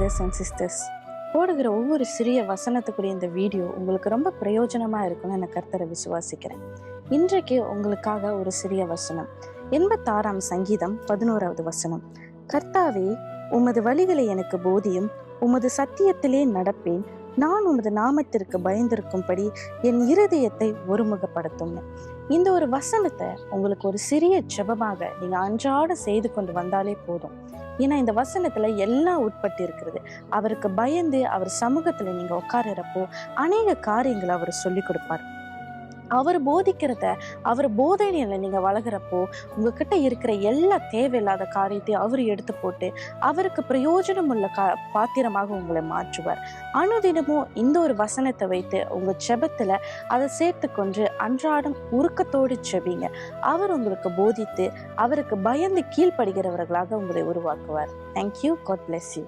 brothers and sisters. போடுகிற ஒவ்வொரு சிறிய வசனத்துக்குரிய இந்த வீடியோ உங்களுக்கு ரொம்ப பிரயோஜனமாக இருக்கும்னு நான் கர்த்தரை விசுவாசிக்கிறேன். இன்றைக்கு உங்களுக்காக ஒரு சிறிய வசனம். 86ஆம் சங்கீதம் 11வது வசனம். கர்த்தாவே, உமது வழிகளை எனக்கு போதியும், உமது சத்தியத்திலே நடப்பேன். நான் உமது நாமத்திற்கு பயந்திருக்கும்படி என் இருதயத்தை ஒருமுகப்படுத்தும். இந்த ஒரு வசனத்தை உங்களுக்கு ஒரு சிறிய ஜெபமாக நீங்க அன்றாட செய்து கொண்டு வந்தாலே போதும். ஏன்னா இந்த வசனத்துல எல்லாம் உட்பட்டு இருக்கிறது. அவருக்கு பயந்து அவர் சமூகத்துல நீங்க உட்காருறப்போ அநேக காரியங்களை அவர் சொல்லி கொடுப்பார். அவர் போதிக்கிறத அவர் போதனையில நீங்க வளர்கிறப்போ உங்ககிட்ட இருக்கிற எல்லா தேவையில்லாத காரியத்தையும் அவர் எடுத்து போட்டு அவருக்கு பிரயோஜனம் உள்ள பாத்திரமாக உங்களை மாற்றுவார். அனுதினமும் இந்த ஒரு வசனத்தை வைத்து உங்க ஜெபத்துல அதை சேர்த்து கொண்டு அன்றாடம் உருக்கத்தோடு ஜெபிங்க. அவர் உங்களுக்கு போதித்து அவருக்கு பயந்து கீழ்ப்படுகிறவர்களாக உங்களை உருவாக்குவார். தேங்க்யூ. God bless you.